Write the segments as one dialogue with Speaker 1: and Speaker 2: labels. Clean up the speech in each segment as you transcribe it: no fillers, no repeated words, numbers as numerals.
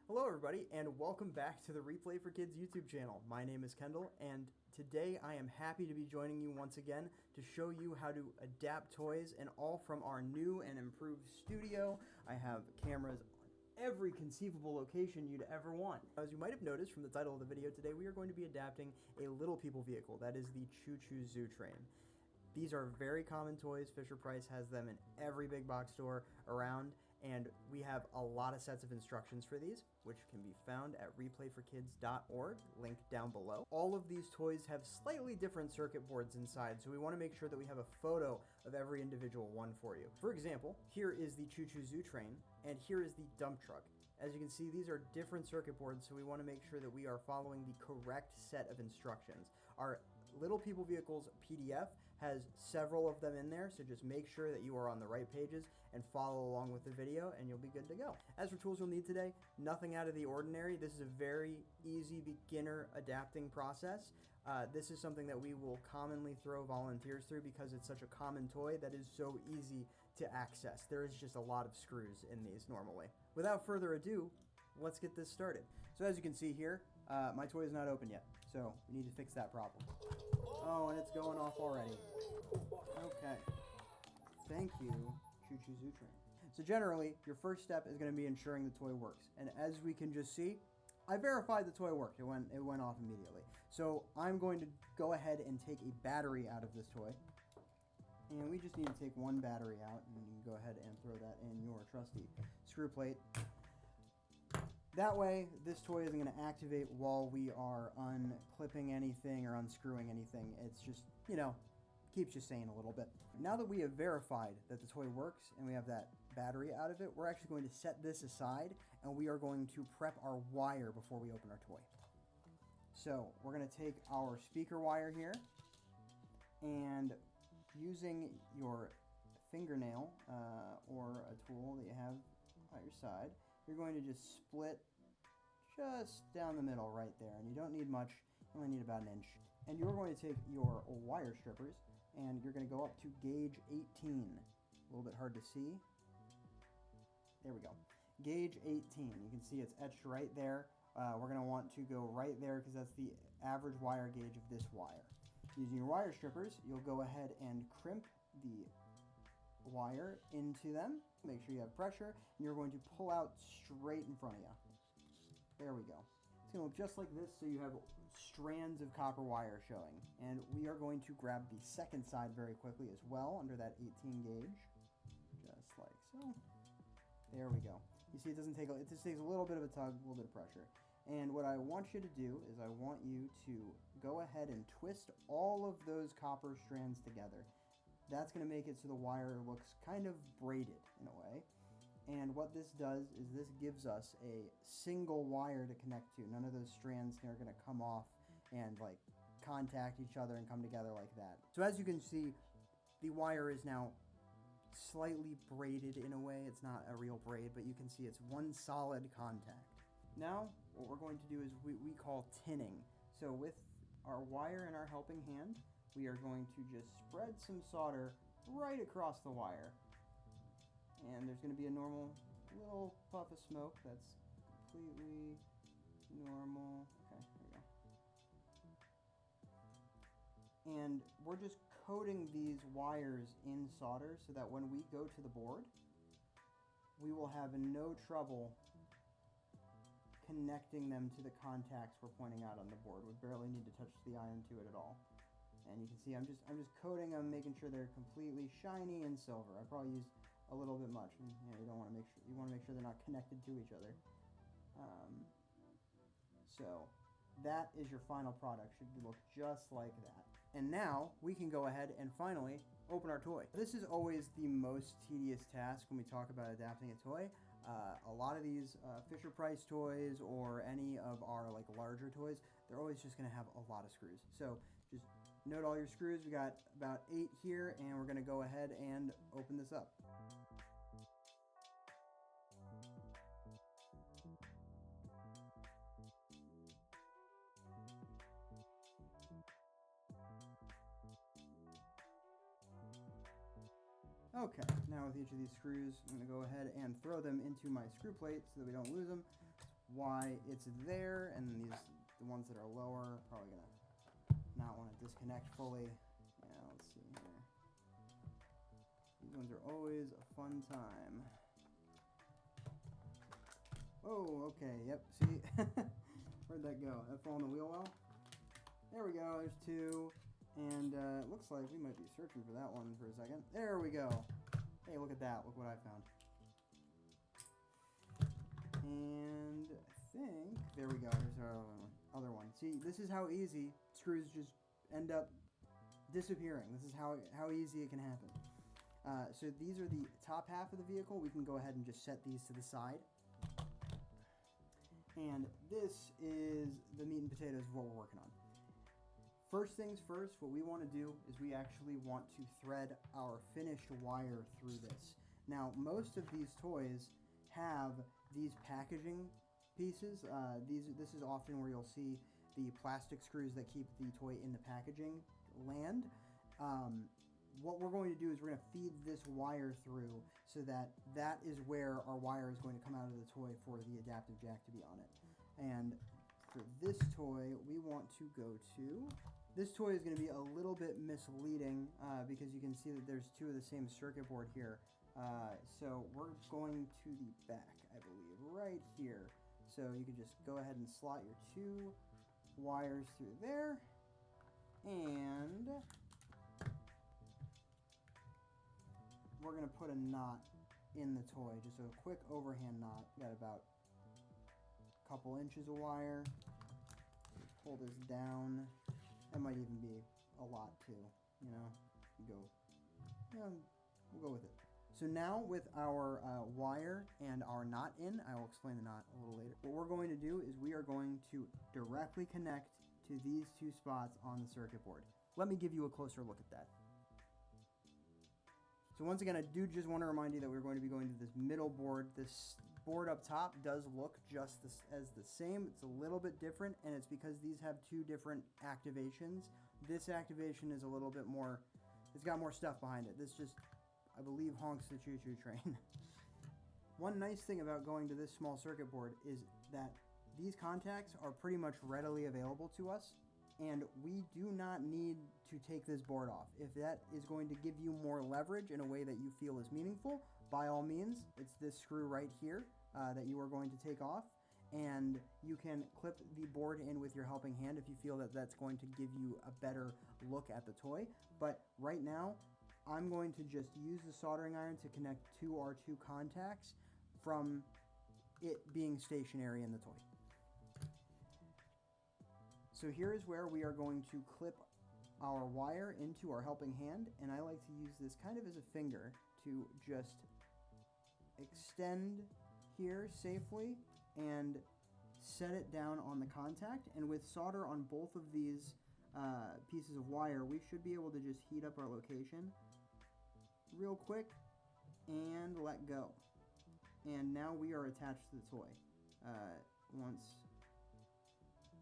Speaker 1: Hello everybody, and welcome back to the Replay for Kids YouTube channel. My name is Kendall, and today I am happy to be joining you once again to show you how to adapt toys, and all from our new and improved studio. I have cameras on every conceivable location you'd ever want. As you might have noticed from the title of the video today, we are going to be adapting a Little People vehicle. That is the Choo Zoo train. These are very common toys. Fisher-Price has them in every big box store around, and we have a lot of sets of instructions for these, which can be found at replayforkids.org, linked down below. All of these toys have slightly different circuit boards inside, so we want to make sure that we have a photo of every individual one for you. For example, here is the Choo Zoo train, and here is the dump truck. As you can see, these are different circuit boards, so we want to make sure that we are following the correct set of instructions. Our Little People Vehicles PDF has several of them in there, so just make sure that you are on the right pages and follow along with the video, and you'll be good to go. As for tools you'll need today, nothing out of the ordinary. This is a very easy beginner adapting process. This is something that we will commonly throw volunteers through because it's such a common toy that is so easy to access. There is just a lot of screws in these normally. Without further ado, let's get this started. So as you can see here, my toy is not open yet, so we need to fix that problem. Oh, and it's going off already. Okay. Thank you, Choo Zoo train. So generally, your first step is going to be ensuring the toy works. And as we can just see, I verified the toy worked. It went off immediately. So I'm going to go ahead and take a battery out of this toy. And we just need to take one battery out, and you can go ahead and throw that in your trusty screw plate. That way, this toy isn't going to activate while we are unclipping anything or unscrewing anything. It's just, you know, keeps you sane a little bit. Now that we have verified that the toy works and we have that battery out of it, we're actually going to set this aside, and we are going to prep our wire before we open our toy. So we're going to take our speaker wire here, and using your fingernail or a tool that you have at your side, you're going to just split just down the middle right there, and you don't need much. You only need about an inch. And you're going to take your wire strippers, and you're going to go up to gauge 18. A little bit hard to see. There we go. Gauge 18. You can see it's etched right there. We're going to want to go right there because that's the average wire gauge of this wire. Using your wire strippers, you'll go ahead and crimp the wire into them. Make sure you have pressure, and you're going to pull out straight in front of you. There we go. It's going to look just like this, so you have strands of copper wire showing. And we are going to grab the second side very quickly as well, under that 18 gauge. Just like so. There we go. You see, it just takes a little bit of a tug, a little bit of pressure. And what I want you to do is I want you to go ahead and twist all of those copper strands together. That's going to make it so the wire looks kind of braided in a way. And what this does is this gives us a single wire to connect to. None of those strands are going to come off and like contact each other and come together like that. So as you can see, the wire is now slightly braided in a way. It's not a real braid, but you can see it's one solid contact. Now, what we're going to do is we call tinning. So with our wire in our helping hand, we are going to just spread some solder right across the wire. And there's going to be a normal little puff of smoke that's completely normal. Okay, there we go. And we're just coating these wires in solder so that when we go to the board, we will have no trouble connecting them to the contacts we're pointing out on the board. We barely need to touch the iron to it at all. And you can see I'm just coating them, making sure they're completely shiny and silver. I probably used a little bit much. And, you know, you want to make sure they're not connected to each other. So that is your final product. Should look just like that. And now we can go ahead and finally open our toy. This is always the most tedious task when we talk about adapting a toy. A lot of these Fisher-Price toys or any of our like larger toys, they're always just going to have a lot of screws. So just note all your screws. We got about 8 here, and we're going to go ahead and open this up. Okay, now with each of these screws, I'm going to go ahead and throw them into my screw plate so that we don't lose them. why it's there, and the ones that are lower, probably gonna not want to disconnect fully. Yeah, let's see here. These ones are always a fun time. Oh, okay, yep, see? Where'd that go? That fall on the wheel well? There we go, there's two. And it looks like we might be searching for that one for a second. There we go. Hey, look at that. Look what I found. And I think, there we go, there's our other one. See, this is how easy screws just end up disappearing. This is how easy it can happen. So these are the top half of the vehicle. We can go ahead and just set these to the side. And this is the meat and potatoes of what we're working on. First things first, what we want to do is we actually want to thread our finished wire through this. Now, most of these toys have these packaging pieces. This is often where you'll see the plastic screws that keep the toy in the packaging land. What we're going to do is we're going to feed this wire through so that is where our wire is going to come out of the toy for the adaptive jack to be on it. And for this toy, we want to go to... This toy is going to be a little bit misleading because you can see that there's two of the same circuit board here. So we're going to the back, I believe, right here. So you can just go ahead and slot your two wires through there. And we're going to put a knot in the toy, just a quick overhand knot. Got about a couple inches of wire. Pull this down. That might even be a lot too, you know. We'll go with it. So now with our wire and our knot in, I will explain the knot a little later. What we're going to do is we are going to directly connect to these two spots on the circuit board. Let me give you a closer look at that. So once again, I do just want to remind you that we're going to be going to this middle board. This board up top does look just as the same. It's a little bit different, and it's because these have two different activations. This activation is a little bit more, it's got more stuff behind it. This just, I believe, honks the choo-choo train. One nice thing about going to this small circuit board is that these contacts are pretty much readily available to us, and we do not need to take this board off. If that is going to give you more leverage in a way that you feel is meaningful, by all means, it's this screw right here that you are going to take off, and you can clip the board in with your helping hand if you feel that that's going to give you a better look at the toy. But right now, I'm going to just use the soldering iron to connect to our two contacts from it being stationary in the toy. So here is where we are going to clip our wire into our helping hand, and I like to use this kind of as a finger to just extend here safely and set it down on the contact. And with solder on both of these pieces of wire, we should be able to just heat up our location real quick and let go. And now we are attached to the toy. Once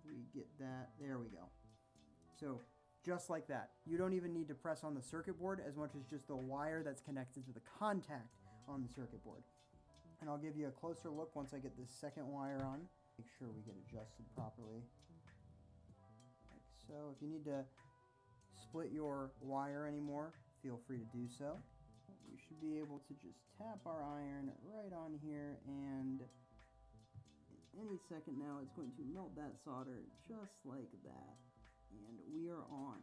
Speaker 1: we get that, there we go. So just like that. You don't even need to press on the circuit board as much as just the wire that's connected to the contact on the circuit board. And I'll give you a closer look once I get this second wire on. Make sure we get adjusted properly. Like so. If you need to split your wire anymore, feel free to do so. We should be able to just tap our iron right on here, and in any second now it's going to melt that solder just like that. And we are on.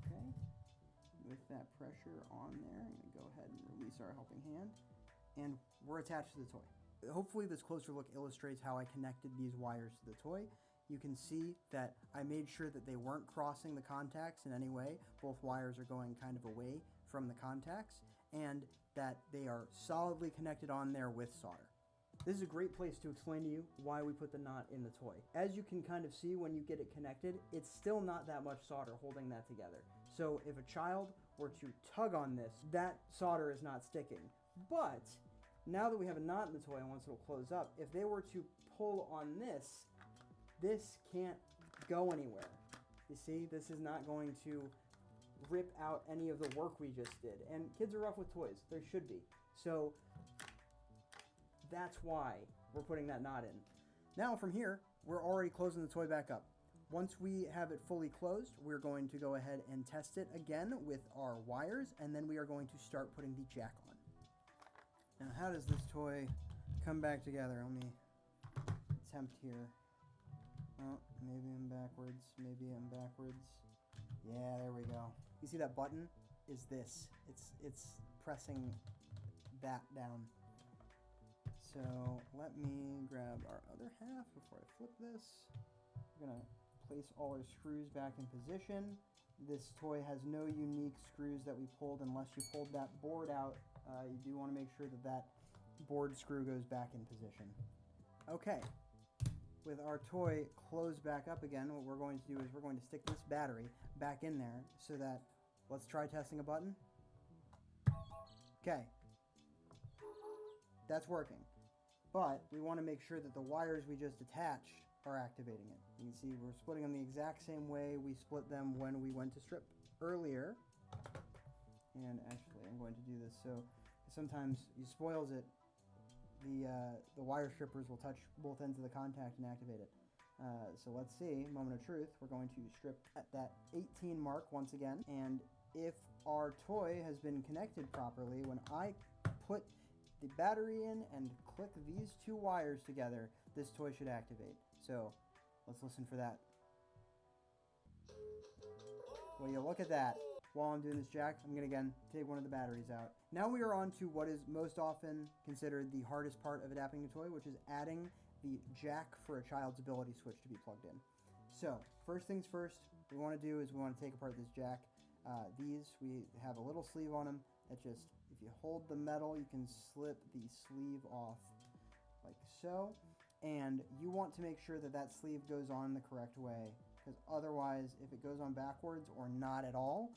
Speaker 1: Okay. With that pressure on there, I'm going to go ahead and release our helping hand. And we're attached to the toy. Hopefully this closer look illustrates how I connected these wires to the toy. You can see that I made sure that they weren't crossing the contacts in any way. Both wires are going kind of away from the contacts, and that they are solidly connected on there with solder. This is a great place to explain to you why we put the knot in the toy. As you can kind of see when you get it connected, it's still not that much solder holding that together. So if a child were to tug on this, that solder is not sticking. But now that we have a knot in the toy, and once it'll close up, if they were to pull on this, this can't go anywhere. You see, this is not going to rip out any of the work we just did. And kids are rough with toys. They should be. So that's why we're putting that knot in. Now from here, we're already closing the toy back up. Once we have it fully closed, we're going to go ahead and test it again with our wires, and then we are going to start putting the jack on. Now, how does this toy come back together? Let me attempt here. Oh, maybe I'm backwards. Maybe I'm backwards. Yeah, there we go. You see that button? Is this. It's pressing that down. So let me grab our other half before I flip this. We're going to place all our screws back in position. This toy has no unique screws that we pulled unless you pulled that board out. You do want to make sure that that board screw goes back in position. Okay. With our toy closed back up again, what we're going to do is we're going to stick this battery back in there so that, let's try testing a button. Okay. That's working. But we want to make sure that the wires we just attached are activating it. You can see we're splitting them the exact same way we split them when we went to strip earlier. And actually, I'm going to do this so sometimes it spoils it. The wire strippers will touch both ends of the contact and activate it. So let's see, moment of truth. We're going to strip at that 18 mark once again. And if our toy has been connected properly, when I put the battery in and click these two wires together, this toy should activate. So let's listen for that. Well, you look at that. While I'm doing this jack, I'm going to again take one of the batteries out. Now we are on to what is most often considered the hardest part of adapting a toy, which is adding the jack for a child's ability switch to be plugged in. So first things first, what we want to do is we want to take apart this jack. We have a little sleeve on them that just, if you hold the metal, you can slip the sleeve off like so. And you want to make sure that that sleeve goes on the correct way, because otherwise, if it goes on backwards or not at all,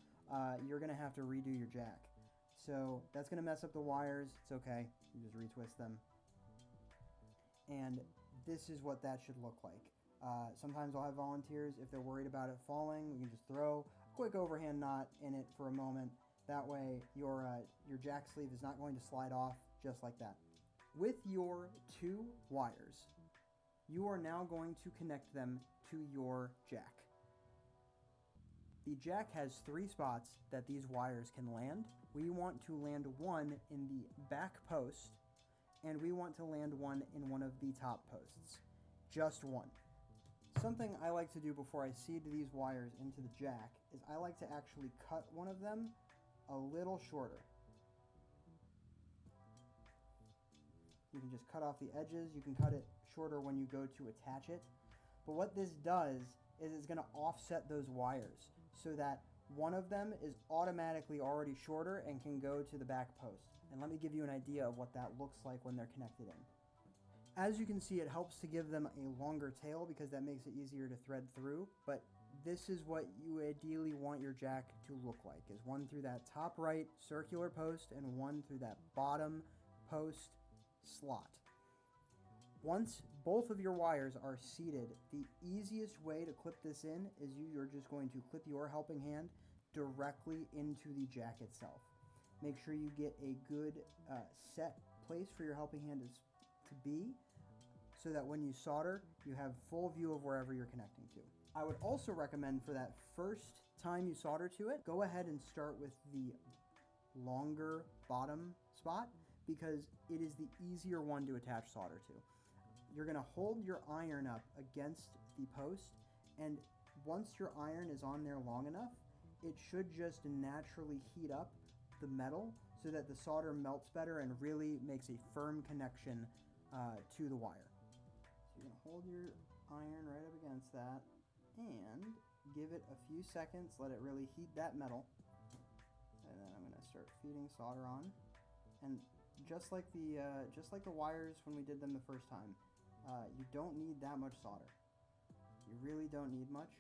Speaker 1: you're going to have to redo your jack. So that's going to mess up the wires. It's okay. You just retwist them. And this is what that should look like. Sometimes I'll have volunteers, if they're worried about it falling, we can just throw a quick overhand knot in it for a moment. That way your jack sleeve is not going to slide off just like that. With your two wires, you are now going to connect them to your jack. The jack has 3 spots that these wires can land. We want to land one in the back post, and we want to land one in one of the top posts. Just one. Something I like to do before I seed these wires into the jack is I like to actually cut one of them a little shorter. You can just cut off the edges. You can cut it shorter when you go to attach it. But what this does is it's going to offset those wires so that one of them is automatically already shorter and can go to the back post. And let me give you an idea of what that looks like when they're connected in. As you can see, it helps to give them a longer tail because that makes it easier to thread through. But this is what you ideally want your jack to look like, is one through that top right circular post and one through that bottom post slot. Once both of your wires are seated, the easiest way to clip this in is you're just going to clip your helping hand directly into the jack itself. Make sure you get a good set place for your helping hand to be, so that when you solder, you have full view of wherever you're connecting to. I would also recommend for that first time you solder to it, go ahead and start with the longer bottom spot, because it is the easier one to attach solder to. You're going to hold your iron up against the post, and once your iron is on there long enough, it should just naturally heat up the metal so that the solder melts better and really makes a firm connection to the wire. So you're going to hold your iron right up against that and give it a few seconds, let it really heat that metal, and then I'm going to start feeding solder on. And just like the wires when we did them the first time, you don't need that much solder. You really don't need much.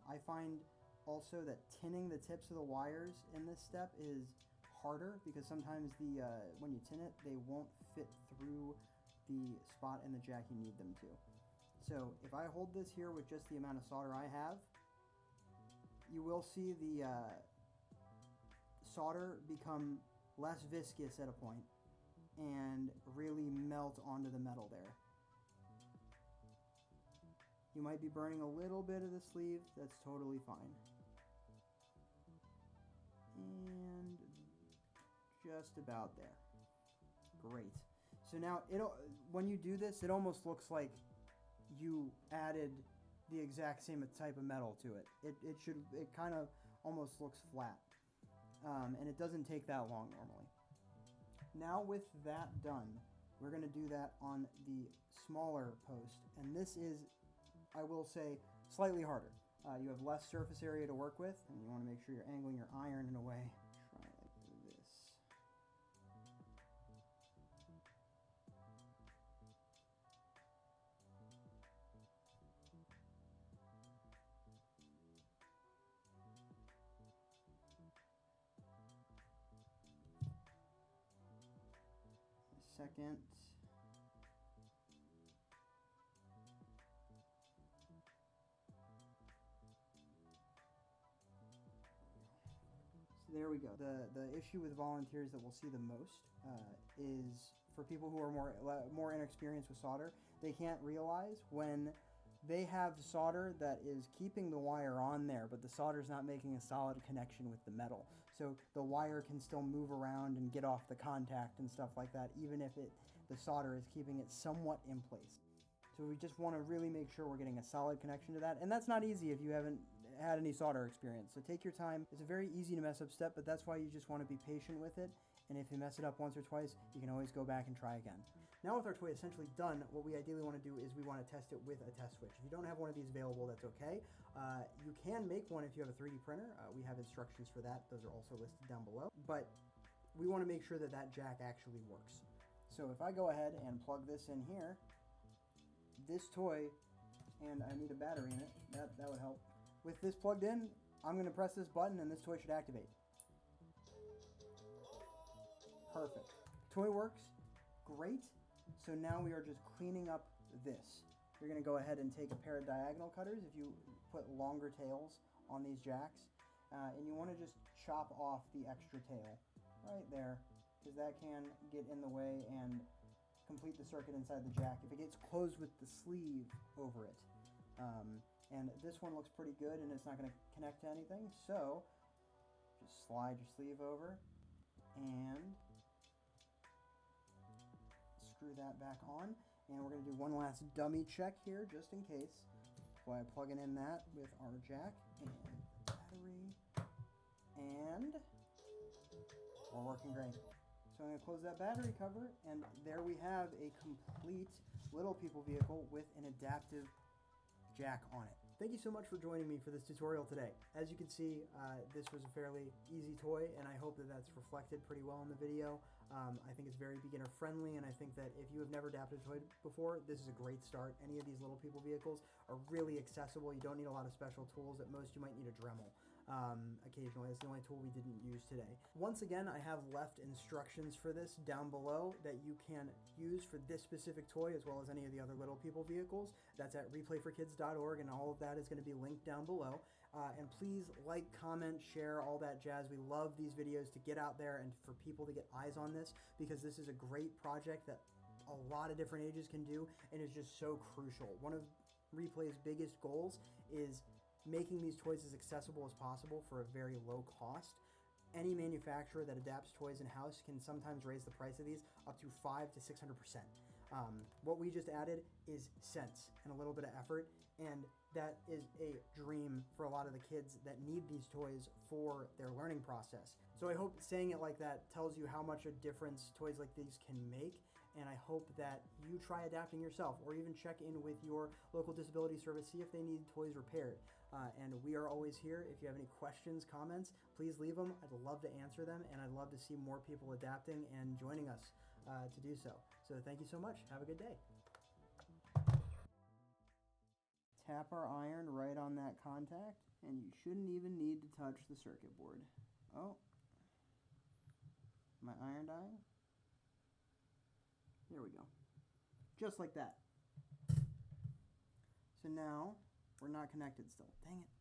Speaker 1: I find also that tinning the tips of the wires in this step is harder because sometimes when you tin it, they won't fit through the spot in the jack you need them to. So if I hold this here with just the amount of solder I have, you will see the solder become less viscous at a point and really melt onto the metal there. You might be burning a little bit of the sleeve, that's totally fine. And just about there. Great. So now, when you do this, it almost looks like you added the exact same type of metal to it. It kind of almost looks flat. And it doesn't take that long normally. Now with that done, we're going to do that on the smaller post. And this is, I will say, slightly harder. You have less surface area to work with, and you want to make sure you're angling your iron in a way. Try like this. Second. So there we go. The issue with volunteers that we'll see the most is for people who are more inexperienced with solder. They can't realize when they have solder that is keeping the wire on there, but the solder is not making a solid connection with the metal. So the wire can still move around and get off the contact and stuff like that, even if the solder is keeping it somewhat in place. So we just want to really make sure we're getting a solid connection to that. And that's not easy if you haven't had any solder experience. So take your time. It's a very easy to mess up step, but that's why you just want to be patient with it. And if you mess it up once or twice, you can always go back and try again. Now with our toy essentially done, what we ideally want to do is we want to test it with a test switch. If you don't have one of these available, that's okay. You can make one if you have a 3D printer. We have instructions for that. Those are also listed down below. But we want to make sure that that jack actually works. So if I go ahead and plug this in here, this toy, and I need a battery in it, that would help. With this plugged in, I'm going to press this button and this toy should activate. Perfect. Toy works great. So now we are just cleaning up this. You're going to go ahead and take a pair of diagonal cutters if you put longer tails on these jacks. And you want to just chop off the extra tail right there, because that can get in the way and complete the circuit inside the jack if it gets closed with the sleeve over it. And this one looks pretty good and it's not going to connect to anything, so just slide your sleeve over and screw that back on. And we're going to do one last dummy check here just in case by plugging in that with our jack and the battery, and we're working great. So I'm going to close that battery cover, and there we have a complete Little People vehicle with an adaptive jack on it. Thank you so much for joining me for this tutorial today. As you can see, this was a fairly easy toy, and I hope that that's reflected pretty well in the video. I think it's very beginner friendly, and I think that if you have never adapted a toy before, this is a great start. Any of these Little People vehicles are really accessible. You don't need a lot of special tools. At most, you might need a Dremel. Occasionally. That's the only tool we didn't use today. Once again, I have left instructions for this down below that you can use for this specific toy as well as any of the other Little People vehicles. That's at replayforkids.org, and all of that is going to be linked down below. And please like, comment, share, all that jazz. We love these videos to get out there and for people to get eyes on this, because this is a great project that a lot of different ages can do and is just so crucial. One of Replay's biggest goals is making these toys as accessible as possible for a very low cost. Any manufacturer that adapts toys in-house can sometimes raise the price of these up to 500 to 600%. What we just added is cents and a little bit of effort, and that is a dream for a lot of the kids that need these toys for their learning process. So I hope saying it like that tells you how much a difference toys like these can make, and I hope that you try adapting yourself, or even check in with your local disability service, see if they need toys repaired. And we are always here. If you have any questions, comments, please leave them. I'd love to answer them, and I'd love to see more people adapting and joining us to do so. So thank you so much. Have a good day. Tap our iron right on that contact, and you shouldn't even need to touch the circuit board. Oh, my iron dying? There we go. Just like that. So now, we're not connected still. Dang it.